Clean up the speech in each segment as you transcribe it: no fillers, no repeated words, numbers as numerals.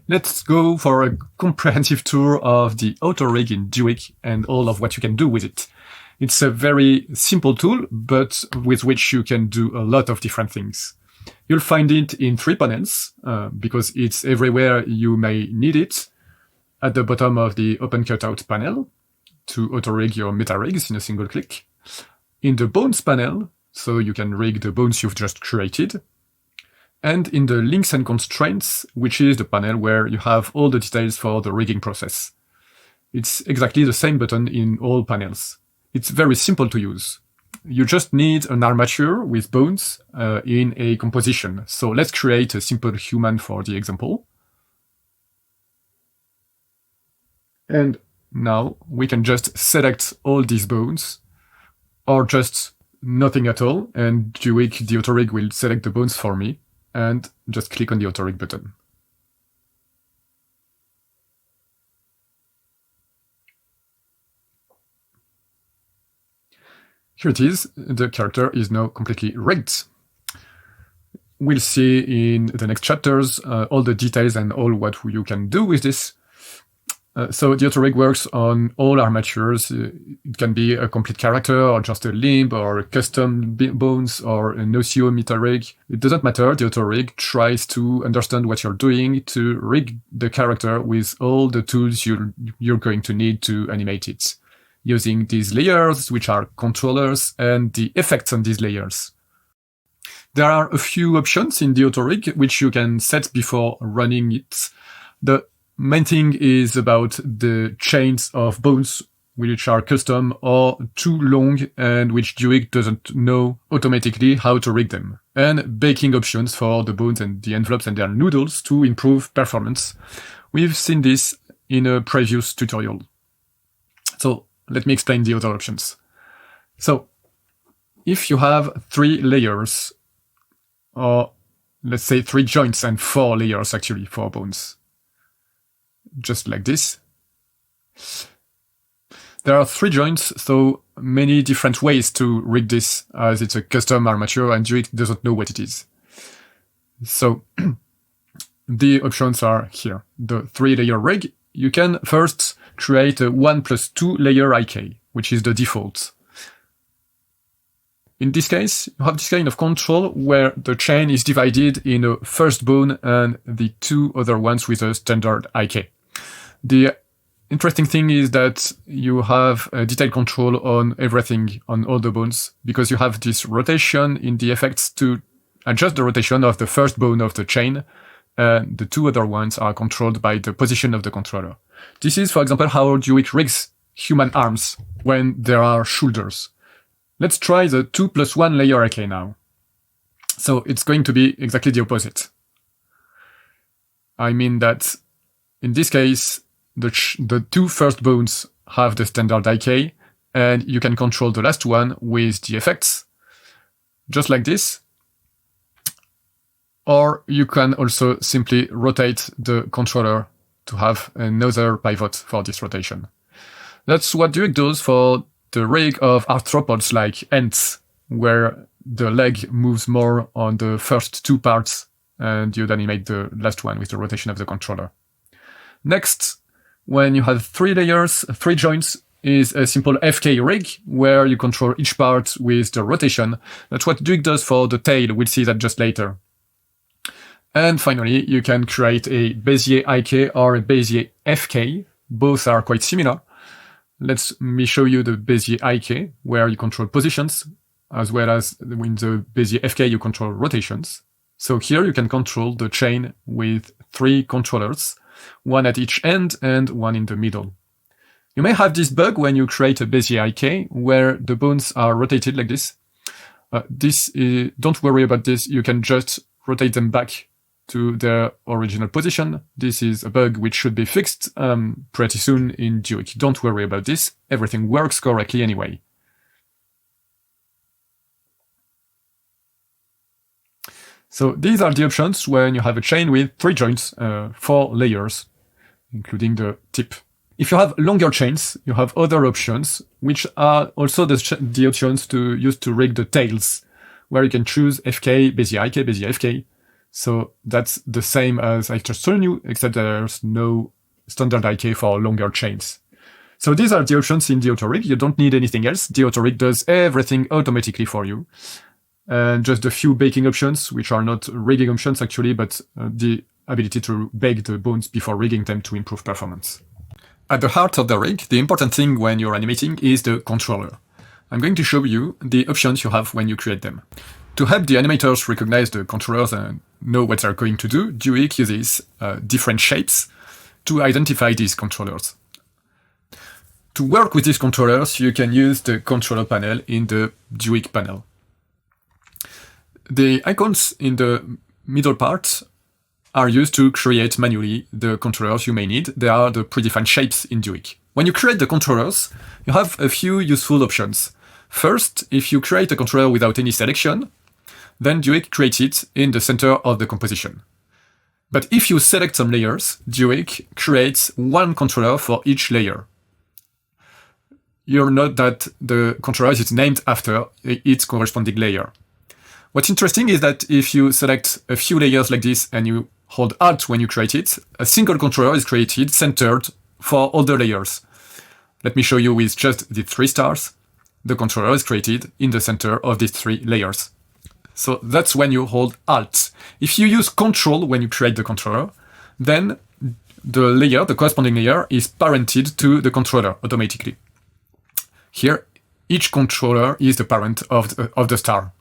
Let's go for a comprehensive tour of the auto-rig in Duik and all of what you can do with it. It's a very simple tool, but with which you can do a lot of different things. You'll find it in 3 panels, because it's everywhere you may need it. At the bottom of the Open Cutout panel, to auto-rig your meta-rigs in a single click. In the Bones panel, so you can rig the bones you've just created. And in the Links and Constraints, which is the panel where you have all the details for the rigging process. It's exactly the same button in all panels. It's very simple to use. You just need an armature with bones in a composition. So let's create a simple human for the example. And now we can just select all these bones, or just nothing at all, and Duik, the auto-rig, will select the bones for me, and just click on the auto-rig button. Here it is, the character is now completely rigged. We'll see in the next chapters all the details and all what you can do with this. So the auto-rig works on all armatures. It can be a complete character, or just a limb, or a custom bones, or an OCO meta-rig. It doesn't matter, the auto-rig tries to understand what you're doing to rig the character with all the tools you're going to need to animate it, using these layers, which are controllers, and the effects on these layers. There are a few options in the auto-rig which you can set before running it. The main thing is about the chains of bones, which are custom or too long and which Duik doesn't know automatically how to rig them. And baking options for the bones and the envelopes and their noodles to improve performance. We've seen this in a previous tutorial. So let me explain the other options. So if you have 3 layers, or let's say 3 joints and 4 layers actually for bones, just like this. There are 3 joints, so many different ways to rig this, as it's a custom armature and Duik doesn't know what it is. So the options are here. The 3-layer rig, you can first create a 1+2 layer IK, which is the default. In this case, you have this kind of control where the chain is divided in a first bone and the 2 other ones with a standard IK. The interesting thing is that you have a detailed control on everything, on all the bones, because you have this rotation in the effects to adjust the rotation of the first bone of the chain, and the 2 other ones are controlled by the position of the controller. This is, for example, how Duik rigs human arms when there are shoulders. Let's try the 2+1 layer IK now. So it's going to be exactly the opposite. I mean that in this case, the 2 first bones have the standard IK, and you can control the last one with the effects, just like this. Or you can also simply rotate the controller to have another pivot for this rotation. That's what Duik does for the rig of arthropods like ants, where the leg moves more on the first 2 parts, and you'd animate the last one with the rotation of the controller. Next, when you have 3 layers, 3 joints, is a simple FK rig, where you control each part with the rotation. That's what Duik does for the tail, we'll see that just later. And finally, you can create a Bezier IK or a Bezier FK. Both are quite similar. Let me show you the Bezier IK, where you control positions, as well as in the Bezier FK you control rotations. So here you can control the chain with 3 controllers, 1 at each end and 1 in the middle. You may have this bug when you create a Bezier IK, where the bones are rotated like this. Don't worry about this, you can just rotate them back to their original position. This is a bug which should be fixed pretty soon in Duik. Don't worry about this, everything works correctly anyway. So these are the options when you have a chain with 3 joints, 4 layers, including the tip. If you have longer chains, you have other options, which are also the options to use to rig the tails, where you can choose FK, Bezier IK, Bezier FK. So that's the same as I just shown you, except there's no standard IK for longer chains. So these are the options in the autorig. You don't need anything else. The autorig does everything automatically for you. And just a few baking options, which are not rigging options actually, but the ability to bake the bones before rigging them to improve performance. At the heart of the rig, the important thing when you're animating is the controller. I'm going to show you the options you have when you create them. To help the animators recognize the controllers and know what they're going to do, Duik uses different shapes to identify these controllers. To work with these controllers, you can use the controller panel in the Duik panel. The icons in the middle part are used to create manually the controllers you may need. They are the predefined shapes in Duik. When you create the controllers, you have a few useful options. First, if you create a controller without any selection, then Duik creates it in the center of the composition. But if you select some layers, Duik creates one controller for each layer. You'll note that the controller is named after its corresponding layer. What's interesting is that if you select a few layers like this and you hold Alt when you create it, a single controller is created centered for all the layers. Let me show you with just the 3 stars. The controller is created in the center of these 3 layers. So that's when you hold Alt. If you use Control when you create the controller, then the corresponding layer, is parented to the controller automatically. Here, each controller is the parent of the star.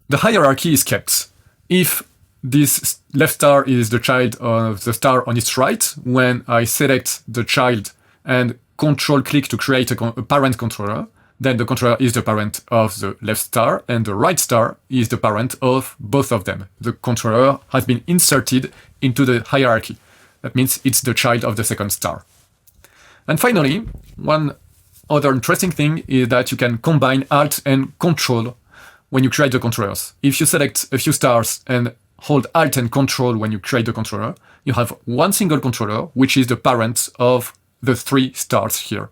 The hierarchy is kept. If this left star is the child of the star on its right, when I select the child and Control-click to create a parent controller, then the controller is the parent of the left star, and the right star is the parent of both of them. The controller has been inserted into the hierarchy. That means it's the child of the second star. And finally, one other interesting thing is that you can combine Alt and Control when you create the controllers. If you select a few stars and hold Alt and Control when you create the controller, you have one single controller, which is the parent of the 3 stars here.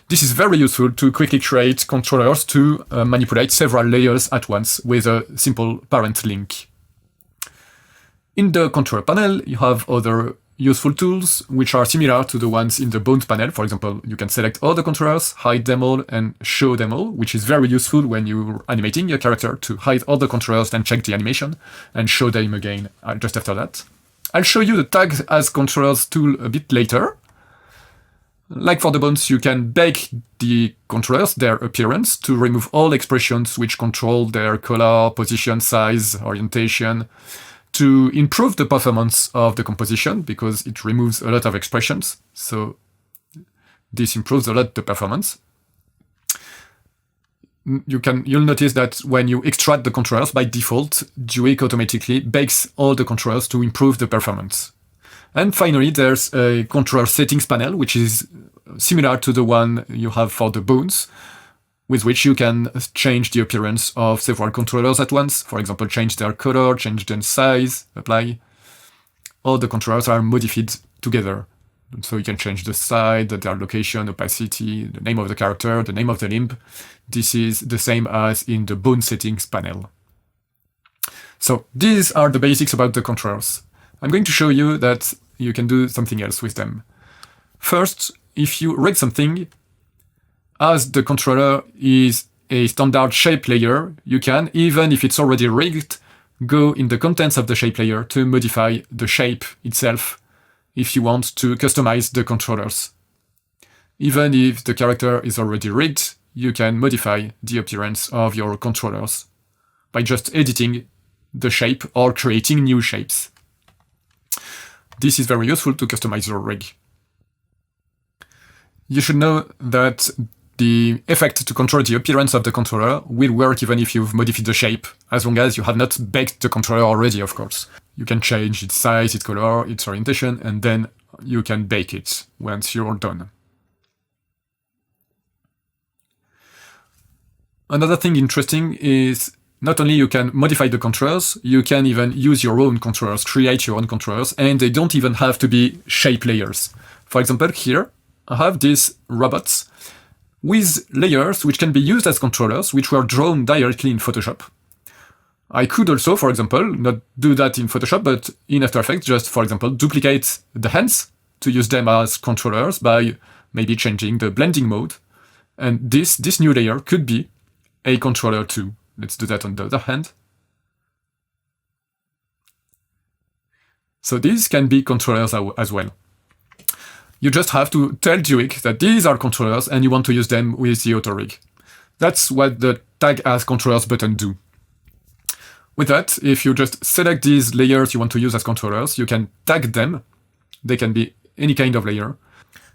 This is very useful to quickly create controllers to manipulate several layers at once with a simple parent link. In the controller panel, you have other useful tools, which are similar to the ones in the bones panel. For example, you can select all the controllers, hide them all, and show them all, which is very useful when you're animating your character to hide all the controllers, then check the animation, and show them again just after that. I'll show you the tag as controllers tool a bit later. Like for the bones, you can bake the controllers, their appearance, to remove all expressions which control their color, position, size, orientation, to improve the performance of the composition, because it removes a lot of expressions. So this improves a lot the performance. You'll notice that when you extract the controllers, by default, Duik automatically bakes all the controllers to improve the performance. And finally, there's a controller settings panel, which is similar to the one you have for the bones, with which you can change the appearance of several controllers at once. For example, change their color, change their size, apply. All the controllers are modified together. So you can change the side, their location, opacity, the name of the character, the name of the limb. This is the same as in the bone settings panel. So these are the basics about the controllers. I'm going to show you that you can do something else with them. First, if you rig something, as the controller is a standard shape layer, you can, even if it's already rigged, go in the contents of the shape layer to modify the shape itself if you want to customize the controllers. Even if the character is already rigged, you can modify the appearance of your controllers by just editing the shape or creating new shapes. This is very useful to customize your rig. You should know that the effect to control the appearance of the controller will work even if you've modified the shape, as long as you have not baked the controller already, of course. You can change its size, its color, its orientation, and then you can bake it once you're done. Another thing interesting is not only you can modify the controllers, you can even use your own controllers, create your own controllers, and they don't even have to be shape layers. For example, here I have these robots with layers which can be used as controllers, which were drawn directly in Photoshop. I could also, for example, not do that in Photoshop, but in After Effects, just, for example, duplicate the hands to use them as controllers by maybe changing the blending mode. And this new layer could be a controller too. Let's do that on the other hand. So these can be controllers as well. You just have to tell Duik that these are controllers and you want to use them with the auto rig. That's what the tag as controllers button do. With that, if you just select these layers you want to use as controllers, you can tag them. They can be any kind of layer.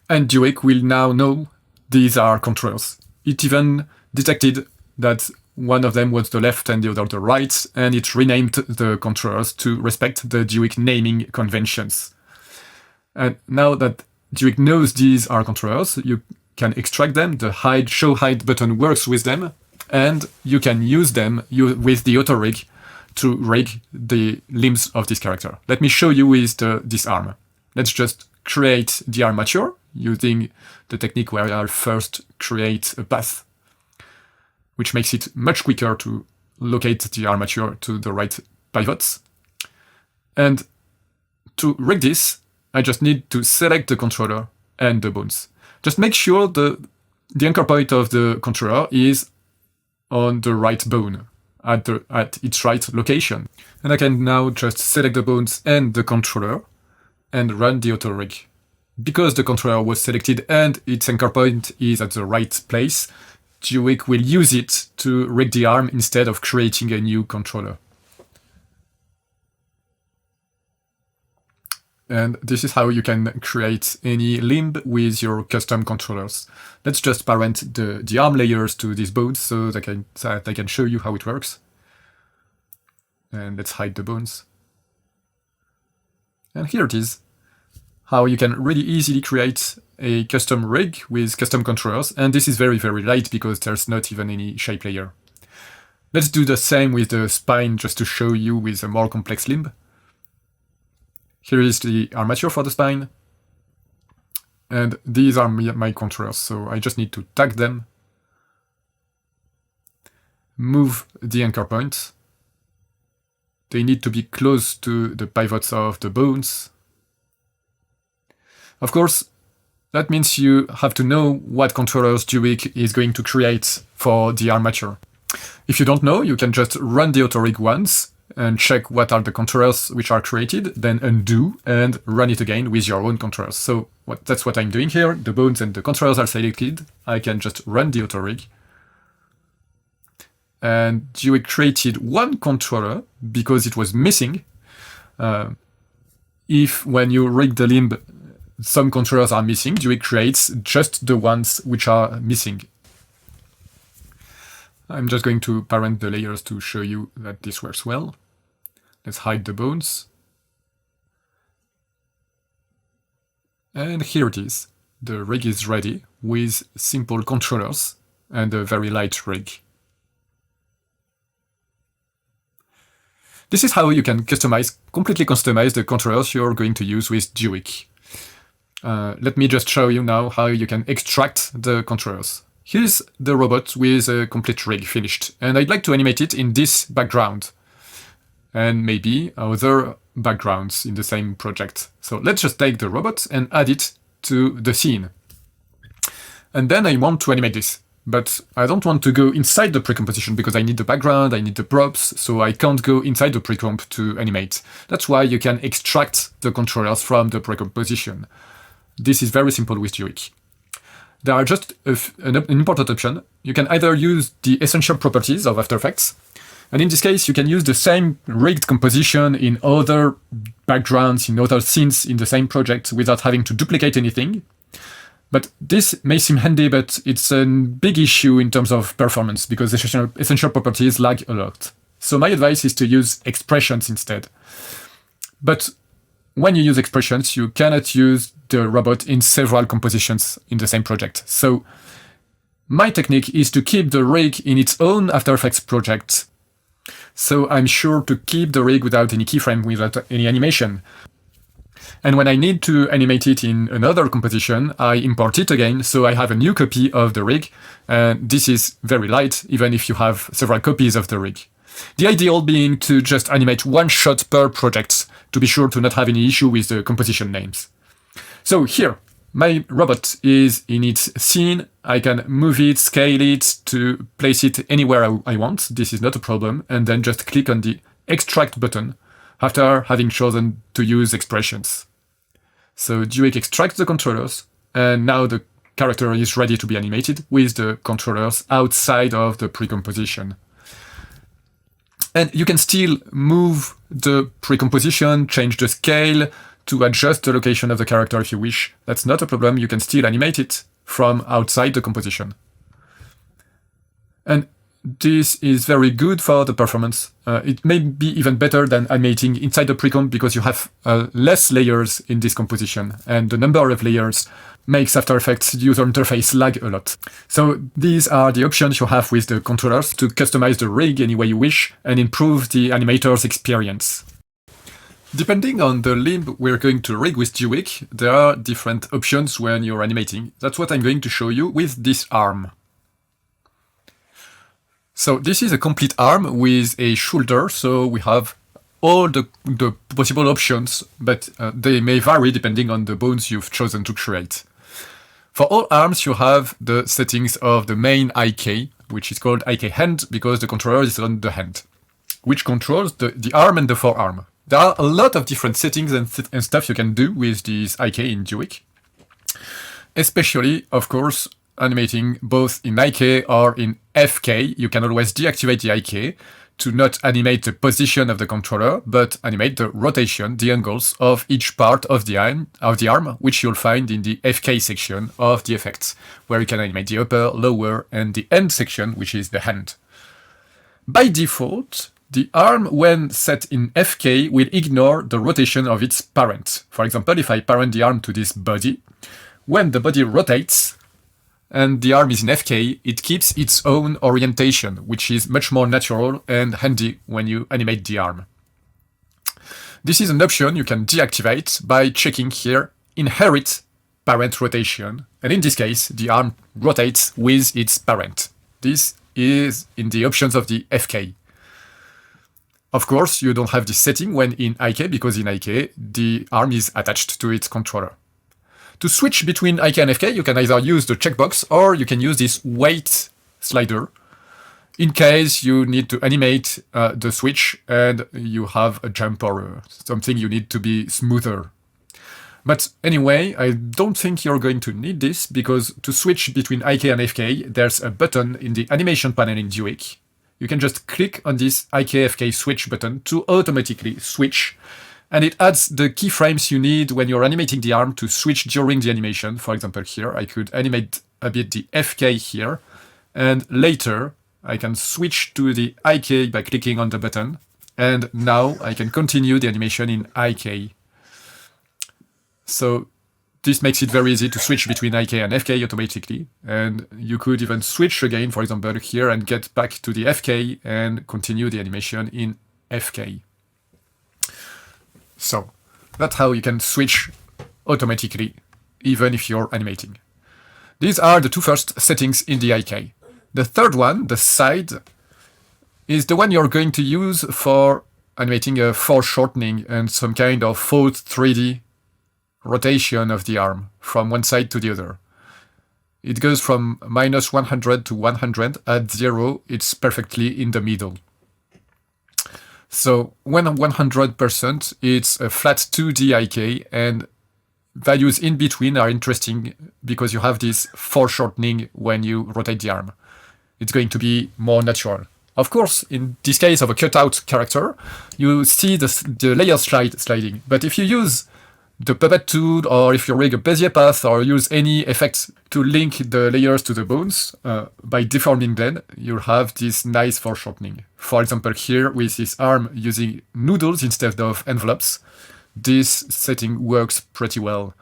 And Duik will now know these are controllers. It even detected that one of them was the left and the other the right, and it renamed the controllers to respect the Duik naming conventions. And now that Duik knows these are controllers, you can extract them. The hide, show hide button works with them, and you can use them with the auto rig to rig the limbs of this character. Let me show you with this arm. Let's just create the armature using the technique where I'll first create a path, which makes it much quicker to locate the armature to the right pivots. And to rig this, I just need to select the controller and the bones. Just make sure the anchor point of the controller is on the right bone, at its right location. And I can now just select the bones and the controller and run the auto rig. Because the controller was selected and its anchor point is at the right place, Duik will use it to rig the arm instead of creating a new controller. And this is how you can create any limb with your custom controllers. Let's just parent the arm layers to these bones so that I can show you how it works. And let's hide the bones. And here it is, how you can really easily create a custom rig with custom controllers. And this is very, very light because there's not even any shape layer. Let's do the same with the spine just to show you with a more complex limb. Here is the armature for the spine. And these are my controllers, so I just need to tag them. Move the anchor point. They need to be close to the pivots of the bones. Of course, that means you have to know what controllers Duik is going to create for the armature. If you don't know, you can just run the auto rig once and check what are the controllers which are created, then undo and run it again with your own controllers. So that's what I'm doing here. The bones and the controllers are selected. I can just run the auto rig. And Duik created one controller because it was missing. If when you rig the limb, some controllers are missing, Duik creates just the ones which are missing. I'm just going to parent the layers to show you that this works well. Let's hide the bones. And here it is. The rig is ready with simple controllers and a very light rig. This is how you can completely customize the controllers you're going to use with Duik. Let me just show you now how you can extract the controllers. Here's the robot with a complete rig finished, and I'd like to animate it in this background, and maybe other backgrounds in the same project. So let's just take the robot and add it to the scene. And then I want to animate this, but I don't want to go inside the pre-composition because I need the background, I need the props, so I can't go inside the pre-comp to animate. That's why you can extract the controllers from the pre-composition. This is very simple with Duik. There are just an important option. You can either use the essential properties of After Effects, and in this case you can use the same rigged composition in other backgrounds, in other scenes in the same project without having to duplicate anything. But this may seem handy, but it's a big issue in terms of performance because essential properties lag a lot. So my advice is to use expressions instead. But when you use expressions, you cannot use the robot in several compositions in the same project. So my technique is to keep the rig in its own After Effects project. So I'm sure to keep the rig without any keyframe, without any animation. And when I need to animate it in another composition, I import it again, so I have a new copy of the rig. And this is very light, even if you have several copies of the rig. The ideal being to just animate one shot per project to be sure to not have any issue with the composition names. So here, my robot is in its scene. I can move it, scale it to place it anywhere I want. This is not a problem. And then just click on the extract button after having chosen to use expressions. So Duik extracts the controllers, and now the character is ready to be animated with the controllers outside of the pre-composition. And you can still move the pre-composition, change the scale to adjust the location of the character if you wish. That's not a problem. You can still animate it from outside the composition. And this is very good for the performance. It may be even better than animating inside the pre-comp because you have less layers in this composition, and the number of layers makes After Effects user interface lag a lot. So these are the options you have with the controllers to customize the rig any way you wish and improve the animator's experience. Depending on the limb we're going to rig with Duik, there are different options when you're animating. That's what I'm going to show you with this arm. So this is a complete arm with a shoulder, so we have all the possible options, but they may vary depending on the bones you've chosen to create. For all arms, you have the settings of the main IK, which is called IK hand because the controller is on the hand, which controls the arm and the forearm. There are a lot of different settings and stuff you can do with this IK in Duik, especially, of course, animating both in IK or in FK. You can always deactivate the IK to not animate the position of the controller, but animate the rotation, the angles of each part of the arm, which you'll find in the FK section of the effects, where you can animate the upper, lower, and the end section, which is the hand. By default, the arm, when set in FK, will ignore the rotation of its parent. For example, if I parent the arm to this body, when the body rotates, and the arm is in FK, it keeps its own orientation, which is much more natural and handy when you animate the arm. This is an option you can deactivate by checking here, Inherit Parent Rotation, and in this case, the arm rotates with its parent. This is in the options of the FK. Of course, you don't have this setting when in IK, because in IK, the arm is attached to its controller. To switch between IK and FK, you can either use the checkbox or you can use this weight slider in case you need to animate the switch and you have a jump or something you need to be smoother. But anyway, I don't think you're going to need this because to switch between IK and FK, there's a button in the animation panel in Duik. You can just click on this IK-FK switch button to automatically switch, and it adds the keyframes you need when you're animating the arm to switch during the animation. For example, here, I could animate a bit the FK here, and later I can switch to the IK by clicking on the button, and now I can continue the animation in IK. So this makes it very easy to switch between IK and FK automatically, and you could even switch again, for example, here and get back to the FK and continue the animation in FK. So that's how you can switch automatically, even if you're animating. These are the two first settings in the IK. The third one, the side, is the one you're going to use for animating a foreshortening and some kind of false 3D rotation of the arm from one side to the other. It goes from -100 to 100. At 0, it's perfectly in the middle. So when 100%, it's a flat 2D IK, and values in between are interesting because you have this foreshortening when you rotate the arm. It's going to be more natural. Of course, in this case of a cutout character, you see the layer sliding. But if you use the puppet tool, or if you rig a Bezier path, or use any effects to link the layers to the bones, by deforming them, you'll have this nice foreshortening. For example, here with this arm using noodles instead of envelopes, this setting works pretty well.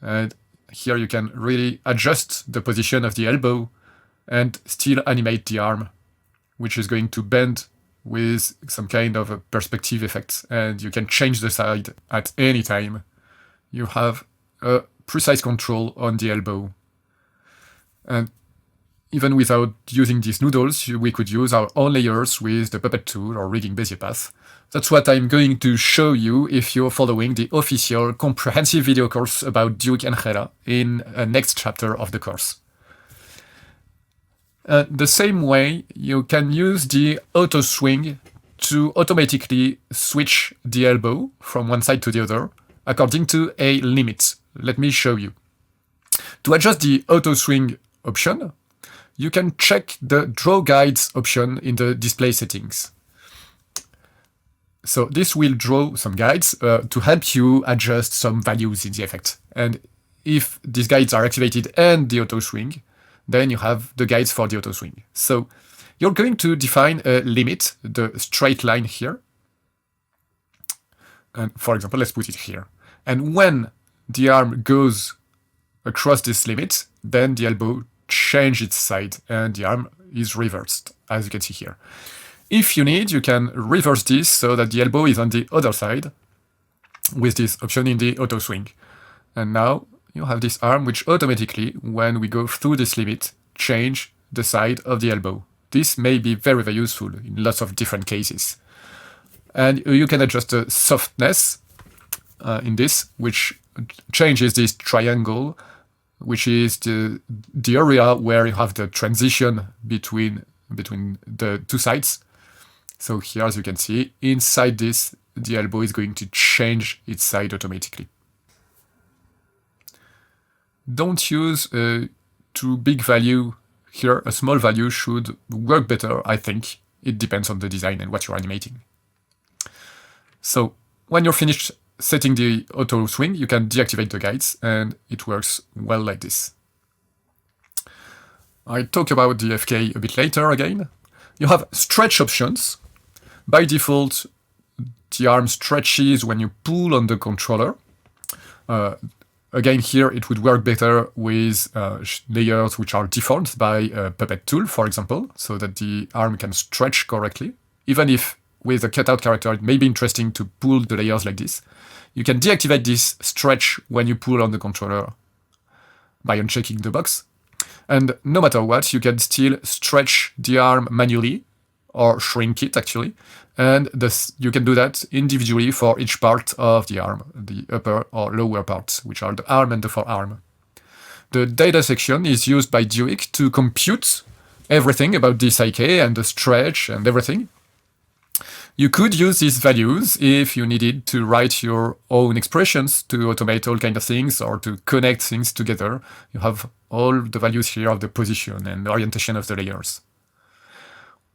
And here you can really adjust the position of the elbow and still animate the arm, which is going to bend with some kind of a perspective effect, and you can change the side at any time. You have a precise control on the elbow. And even without using these noodles, we could use our own layers with the Puppet tool or rigging Bezier path. That's what I'm going to show you if you're following the official comprehensive video course about Duik and Ángela in a next chapter of the course. The same way, you can use the auto swing to automatically switch the elbow from one side to the other according to a limit. Let me show you. To adjust the auto swing option, you can check the Draw Guides option in the display settings. So this will draw some guides to help you adjust some values in the effect. And if these guides are activated and the auto swing, then you have the guides for the auto swing. So you're going to define a limit, the straight line here. And for example, let's put it here. And when the arm goes across this limit, then the elbow changes its side and the arm is reversed, as you can see here. If you need, you can reverse this so that the elbow is on the other side with this option in the auto swing. And now you have this arm which automatically, when we go through this limit, change the side of the elbow. This may be very, very useful in lots of different cases. And you can adjust the softness in this, which changes this triangle, which is the area where you have the transition between the two sides. So here, as you can see, inside this, the elbow is going to change its side automatically. Don't use a too big value here. A small value should work better, I think. It depends on the design and what you're animating. So when you're finished setting the auto swing, you can deactivate the guides, and it works well like this. I'll talk about the FK a bit later again. You have stretch options. By default, the arm stretches when you pull on the controller. Again, here it would work better with layers which are deformed by a Puppet tool, for example, so that the arm can stretch correctly. Even if with a cutout character, it may be interesting to pull the layers like this. You can deactivate this stretch when you pull on the controller by unchecking the box. And no matter what, you can still stretch the arm manually, or shrink it actually, and you can do that individually for each part of the arm, the upper or lower parts, which are the arm and the forearm. The data section is used by Duik to compute everything about this IK and the stretch and everything. You could use these values if you needed to write your own expressions to automate all kinds of things or to connect things together. You have all the values here of the position and the orientation of the layers.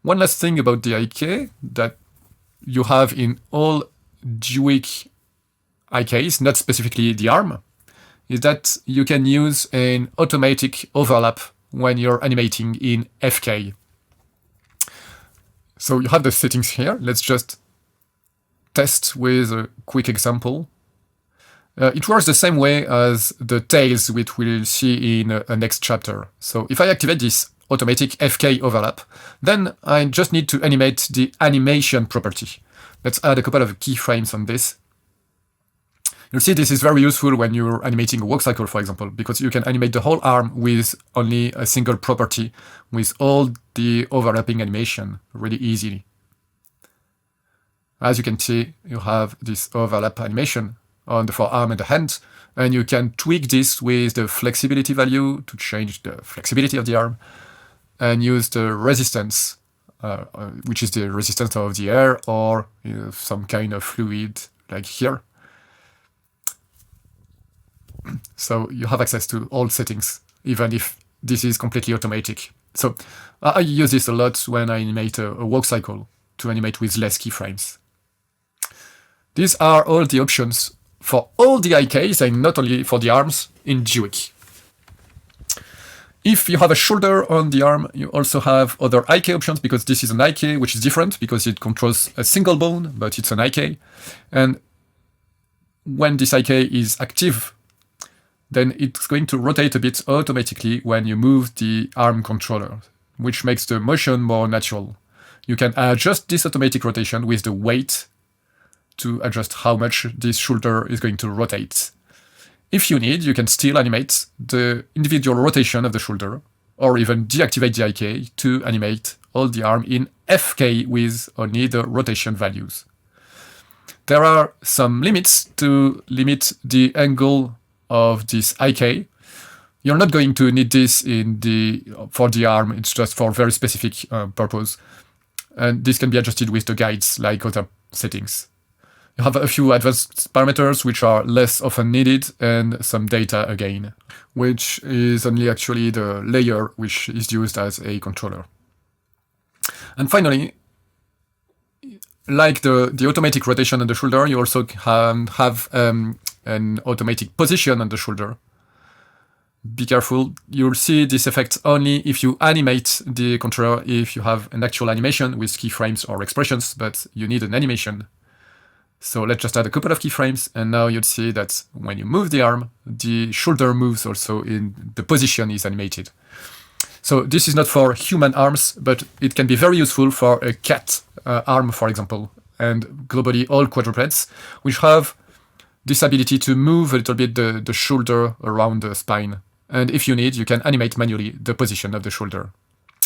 One last thing about the IK that you have in all Duik IKs, not specifically the arm, is that you can use an automatic overlap when you're animating in FK. So you have the settings here. Let's just test with a quick example. It works the same way as the tails, which we'll see in a next chapter. So if I activate this automatic FK overlap, then I just need to animate the animation property. Let's add a couple of keyframes on this. You'll see this is very useful when you're animating a walk cycle, for example, because you can animate the whole arm with only a single property with all the overlapping animation really easily. As you can see, you have this overlap animation on the forearm and the hand, and you can tweak this with the flexibility value to change the flexibility of the arm, and use the resistance, which is the resistance of the air or some kind of fluid like here. So you have access to all settings, even if this is completely automatic. So I use this a lot when I animate a walk cycle to animate with less keyframes. These are all the options for all the IKs and not only for the arms in Duik. If you have a shoulder on the arm, you also have other IK options, because this is an IK which is different because it controls a single bone, but it's an IK. And when this IK is active, then it's going to rotate a bit automatically when you move the arm controller, which makes the motion more natural. You can adjust this automatic rotation with the weight to adjust how much this shoulder is going to rotate. If you need, you can still animate the individual rotation of the shoulder or even deactivate the IK to animate all the arm in FK with only the rotation values. There are some limits to limit the angle of this IK. You're not going to need this for the arm, it's just for very specific purpose. And this can be adjusted with the guides like other settings. You have a few advanced parameters which are less often needed, and some data again, which is only actually the layer which is used as a controller. And finally, like the automatic rotation on the shoulder, you also have an automatic position on the shoulder. Be careful, you'll see this effect only if you animate the controller, if you have an actual animation with keyframes or expressions, but you need an animation. So let's just add a couple of keyframes, and now you'll see that when you move the arm, the shoulder moves also in the position is animated. So this is not for human arms, but it can be very useful for a cat arm, for example, and globally all quadrupeds, which have this ability to move a little bit the shoulder around the spine. And if you need, you can animate manually the position of the shoulder.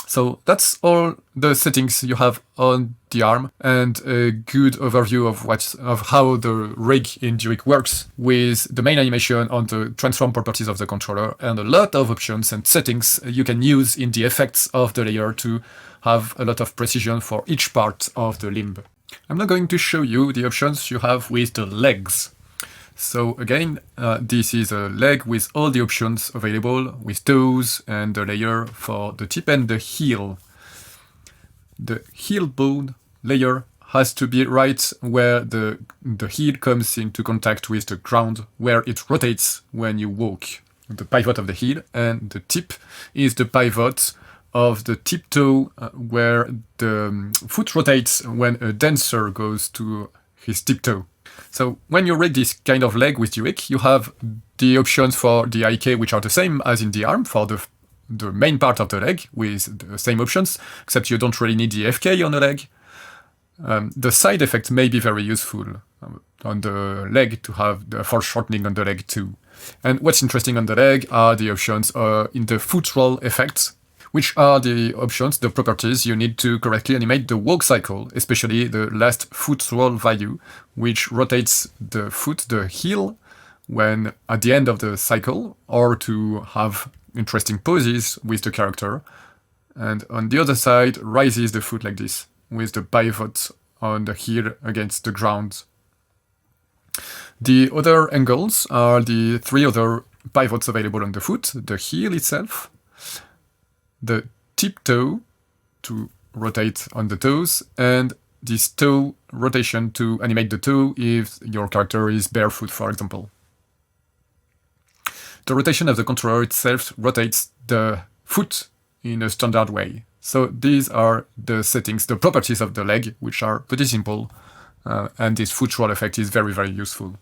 So that's all the settings you have on the arm, and a good overview of how the rig in Duik works, with the main animation on the transform properties of the controller, and a lot of options and settings you can use in the effects of the layer to have a lot of precision for each part of the limb. I'm now going to show you the options you have with the legs. So again, this is a leg with all the options available, with toes and the layer for the tip and the heel. The heel bone layer has to be right where the heel comes into contact with the ground, where it rotates when you walk. The pivot of the heel, and the tip is the pivot of the tip toe, where the foot rotates when a dancer goes to his tip toe. So when you rig this kind of leg with Duik, you have the options for the IK, which are the same as in the arm for the main part of the leg, with the same options, except you don't really need the FK on the leg. The side effect may be very useful on the leg to have the foreshortening on the leg too. And what's interesting on the leg are the options in the foot roll effect, which are the options, the properties you need to correctly animate the walk cycle, especially the last foot roll value, which rotates the foot, the heel, when at the end of the cycle, or to have interesting poses with the character. And on the other side, raises the foot like this, with the pivot on the heel against the ground. The other angles are the three other pivots available on the foot: the heel itself, the tip toe to rotate on the toes, and this toe rotation to animate the toe if your character is barefoot, for example. The rotation of the controller itself rotates the foot in a standard way. So these are the settings, the properties of the leg, which are pretty simple, and this foot roll effect is very, very useful.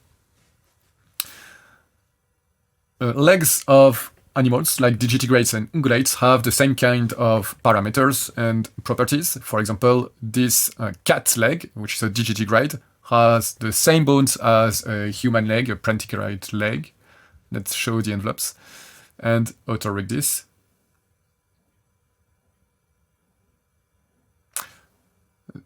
Legs of animals like digitigrades and ungulates have the same kind of parameters and properties. For example, this cat leg, which is a digitigrade, has the same bones as a human leg, a plantigrade leg. Let's show the envelopes and auto-rig this.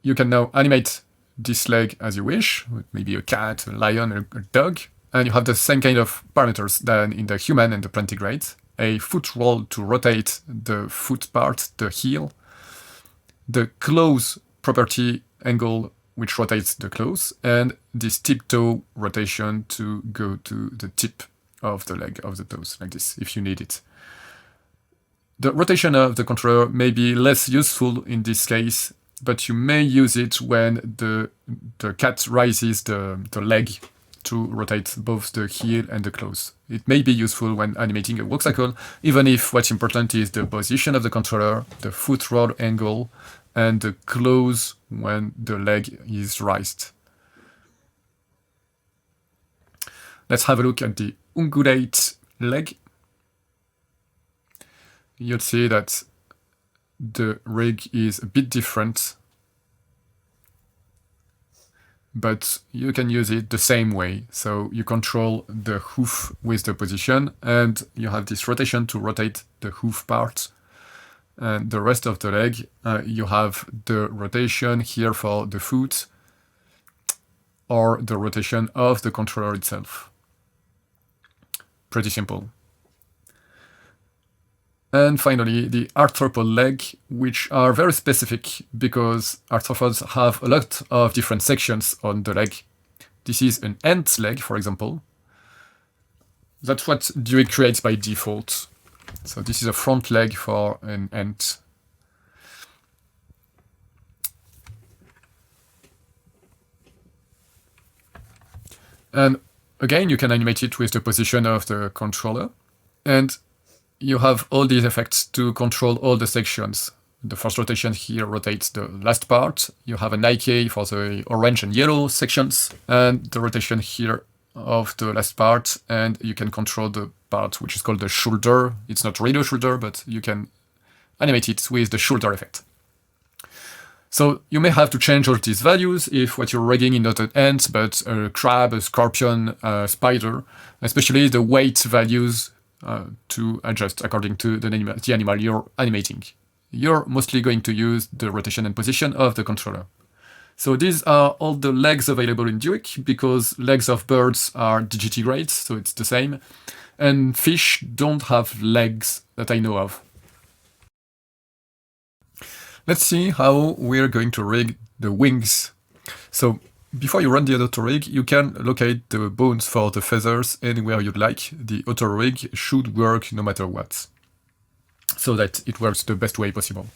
You can now animate this leg as you wish, with maybe a cat, a lion, a dog, and you have the same kind of parameters than in the human and the plantigrade. A foot roll to rotate the foot part, the heel, the claws property angle which rotates the claws, and this tip toe rotation to go to the tip of the leg of the toes, like this, if you need it. The rotation of the controller may be less useful in this case, but you may use it when the cat raises the leg to rotate both the heel and the claws. It may be useful when animating a walk cycle, even if what's important is the position of the controller, the foot roll angle, and the claws when the leg is raised. Let's have a look at the ungulate leg. You'll see that the rig is a bit different, but you can use it the same way. So you control the hoof with the position, and you have this rotation to rotate the hoof part. And the rest of the leg, you have the rotation here for the foot or the rotation of the controller itself. Pretty simple. And finally, the arthropod leg, which are very specific because arthropods have a lot of different sections on the leg. This is an ant leg, for example. That's what Duik creates by default. So this is a front leg for an ant. And again, you can animate it with the position of the controller. And you have all these effects to control all the sections. The first rotation here rotates the last part. You have an IK for the orange and yellow sections, and the rotation here of the last part, and you can control the part which is called the shoulder. It's not really a shoulder, but you can animate it with the shoulder effect. So you may have to change all these values if what you're rigging is not an ant, but a crab, a scorpion, a spider, especially the weight values to adjust according to the animal you're animating. You're mostly going to use the rotation and position of the controller. So these are all the legs available in Duik, because legs of birds are digitigrades, so it's the same. And fish don't have legs that I know of. Let's see how we're going to rig the wings. So before you run the auto rig, you can locate the bones for the feathers anywhere you'd like. The auto rig should work no matter what, so that it works the best way possible.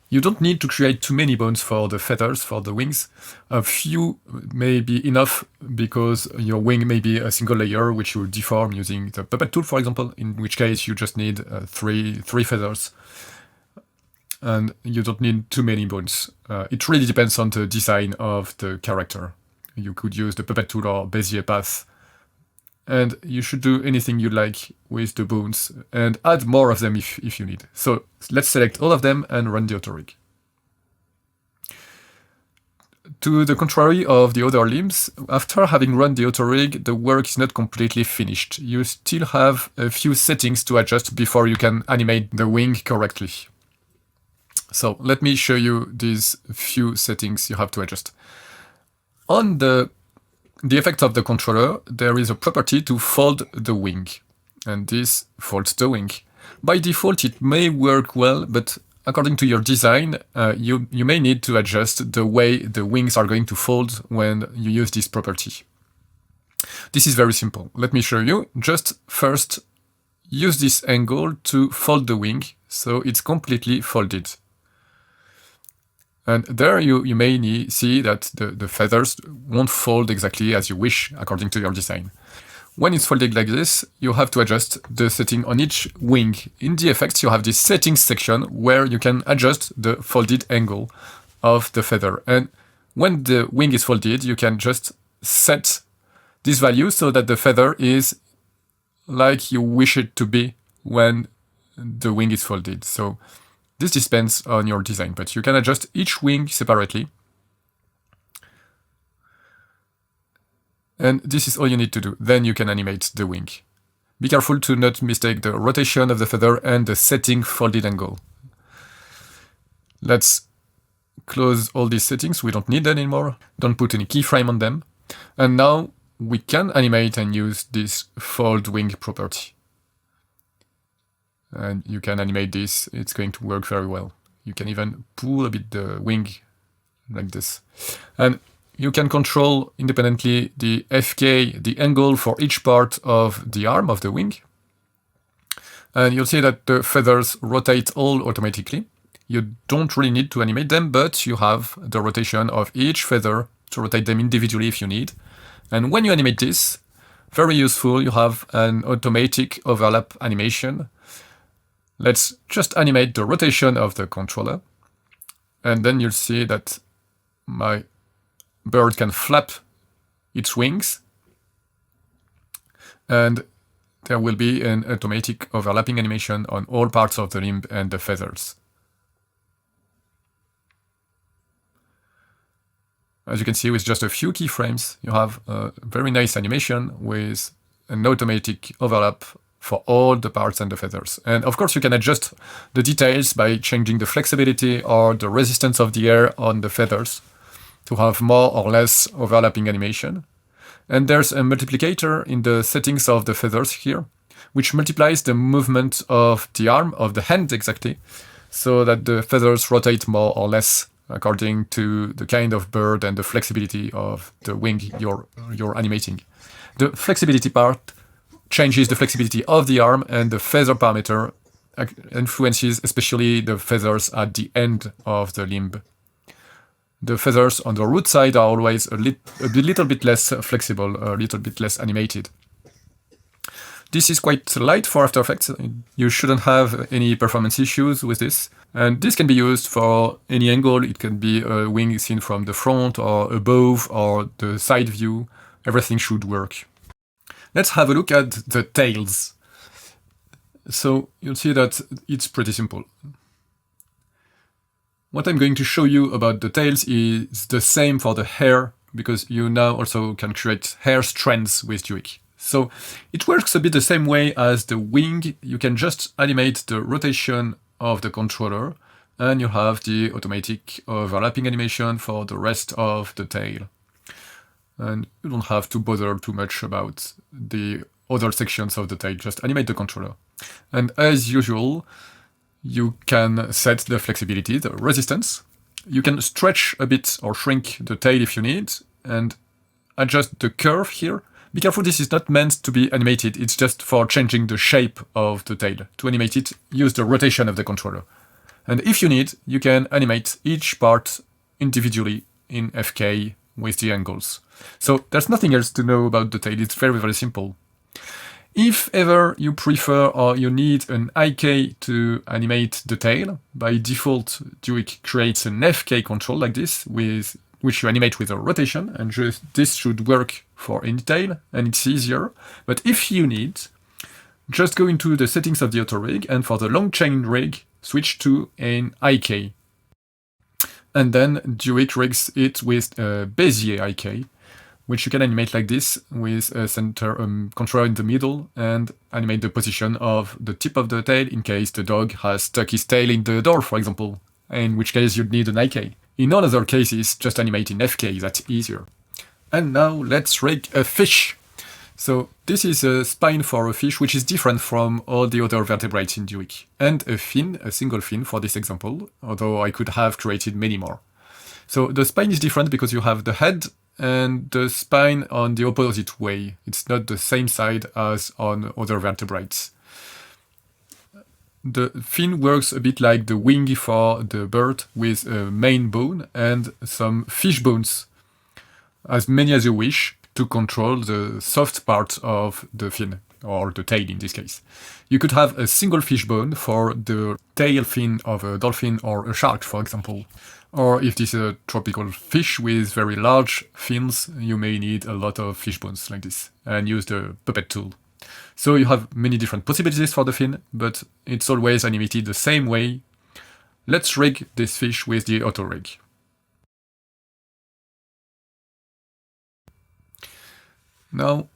You don't need to create too many bones for the feathers, for the wings. A few may be enough because your wing may be a single layer which you deform using the puppet tool, for example, in which case you just need three feathers. And you don't need too many bones. It really depends on the design of the character. You could use the puppet tool or Bezier path. And you should do anything you like with the bones and add more of them if you need. So let's select all of them and run the auto rig. To the contrary of the other limbs, after having run the auto rig, the work is not completely finished. You still have a few settings to adjust before you can animate the wing correctly. So let me show you these few settings you have to adjust. On the effect of the controller, there is a property to fold the wing, and this folds the wing. By default, it may work well, but according to your design, you may need to adjust the way the wings are going to fold when you use this property. This is very simple. Let me show you. Just first, use this angle to fold the wing, so it's completely folded. And there you may see that the feathers won't fold exactly as you wish according to your design. When it's folded like this, you have to adjust the setting on each wing. In the effects, you have this settings section where you can adjust the folded angle of the feather. And when the wing is folded, you can just set this value so that the feather is like you wish it to be when the wing is folded. So this depends on your design, but you can adjust each wing separately. And this is all you need to do. Then you can animate the wing. Be careful to not mistake the rotation of the feather and the setting folded angle. Let's close all these settings. We don't need them anymore. Don't put any keyframe on them. And now we can animate and use this fold wing property. And you can animate this, it's going to work very well. You can even pull a bit the wing like this. And you can control independently the FK, the angle for each part of the arm of the wing. And you'll see that the feathers rotate all automatically. You don't really need to animate them, but you have the rotation of each feather to rotate them individually if you need. And when you animate this, very useful, you have an automatic overlap animation. Let's just animate the rotation of the controller. And then you'll see that my bird can flap its wings. And there will be an automatic overlapping animation on all parts of the limb and the feathers. As you can see, with just a few keyframes, you have a very nice animation with an automatic overlap for all the parts and the feathers. And of course, you can adjust the details by changing the flexibility or the resistance of the air on the feathers to have more or less overlapping animation. And there's a multiplicator in the settings of the feathers here, which multiplies the movement of the arm, of the hand exactly, so that the feathers rotate more or less according to the kind of bird and the flexibility of the wing you're animating. The flexibility part changes the flexibility of the arm, and the feather parameter influences especially the feathers at the end of the limb. The feathers on the root side are always a little bit less flexible, a little bit less animated. This is quite light for After Effects. You shouldn't have any performance issues with this. And this can be used for any angle. It can be a wing seen from the front or above or the side view. Everything should work. Let's have a look at the tails. So you'll see that it's pretty simple. What I'm going to show you about the tails is the same for the hair, because you now also can create hair strands with Duik. So it works a bit the same way as the wing. You can just animate the rotation of the controller, and you have the automatic overlapping animation for the rest of the tail. And you don't have to bother too much about the other sections of the tail, just animate the controller. And as usual, you can set the flexibility, the resistance. You can stretch a bit or shrink the tail if you need, and adjust the curve here. Be careful, this is not meant to be animated, it's just for changing the shape of the tail. To animate it, use the rotation of the controller. And if you need, you can animate each part individually in FK with the angles. So there's nothing else to know about the tail, it's very, very simple. If ever you prefer or you need an IK to animate the tail, by default Duik creates an FK control like this, with which you animate with a rotation, and this should work for any tail, and it's easier. But if you need, just go into the settings of the auto rig, and for the long chain rig, switch to an IK. And then Duik rigs it with a Bezier IK, which you can animate like this with a center controller in the middle and animate the position of the tip of the tail in case the dog has stuck his tail in the door, for example, in which case you'd need an IK. In all other cases, just animate in FK, that's easier. And now let's rig a fish. So this is a spine for a fish, which is different from all the other vertebrates in Duik. And a fin, a single fin for this example, although I could have created many more. So the spine is different because you have the head and the spine on the opposite way. It's not the same side as on other vertebrates. The fin works a bit like the wing for the bird, with a main bone and some fish bones, as many as you wish, to control the soft part of the fin, or the tail in this case. You could have a single fish bone for the tail fin of a dolphin or a shark, for example. Or if this is a tropical fish with very large fins, you may need a lot of fish bones like this, and use the puppet tool. So you have many different possibilities for the fin, but it's always animated the same way. Let's rig this fish with the auto rig. Now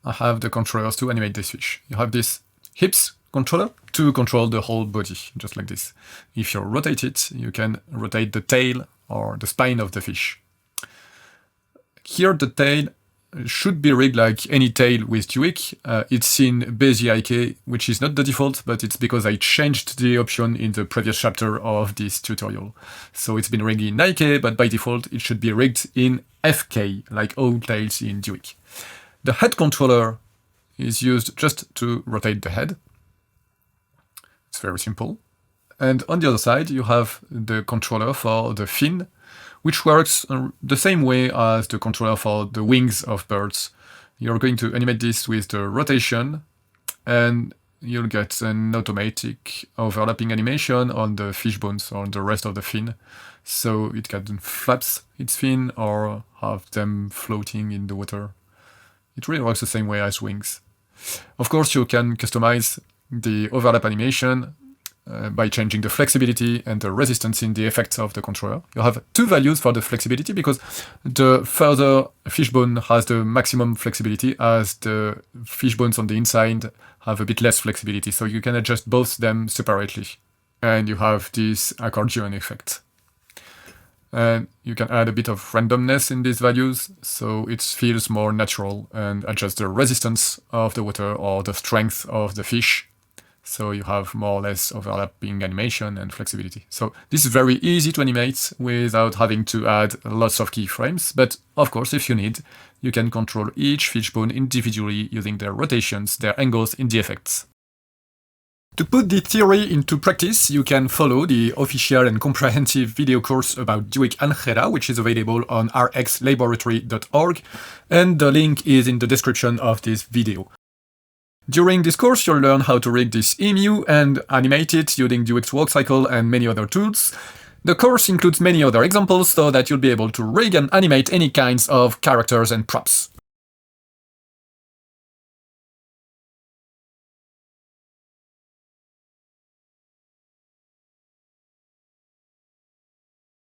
I have the controllers to animate this fish. You have this hips controller to control the whole body, just like this. If you rotate it, you can rotate the tail or the spine of the fish. Here the tail should be rigged like any tail with Duik. It's in Bezier IK, which is not the default, but it's because I changed the option in the previous chapter of this tutorial. So it's been rigged in IK, but by default it should be rigged in FK, like all tails in Duik. The head controller is used just to rotate the head. It's very simple. And on the other side, you have the controller for the fin, which works the same way as the controller for the wings of birds. You're going to animate this with the rotation, and you'll get an automatic overlapping animation on the fish bones or on the rest of the fin. So it can flap its fin or have them floating in the water. It really works the same way as wings. Of course, you can customize the overlap animation by changing the flexibility and the resistance in the effects of the controller. You have two values for the flexibility because the further fishbone has the maximum flexibility as the fishbones on the inside have a bit less flexibility. So you can adjust both them separately. And you have this accordion effect. And you can add a bit of randomness in these values so it feels more natural and adjust the resistance of the water or the strength of the fish. So you have more or less overlapping animation and flexibility. So this is very easy to animate without having to add lots of keyframes. But of course, if you need, you can control each fishbone individually using their rotations, their angles in the effects. To put the theory into practice, you can follow the official and comprehensive video course about Duik Ángela, which is available on rxlaboratory.org, and the link is in the description of this video. During this course, you'll learn how to rig this emu and animate it using Duik's work cycle and many other tools. The course includes many other examples so that you'll be able to rig and animate any kinds of characters and props.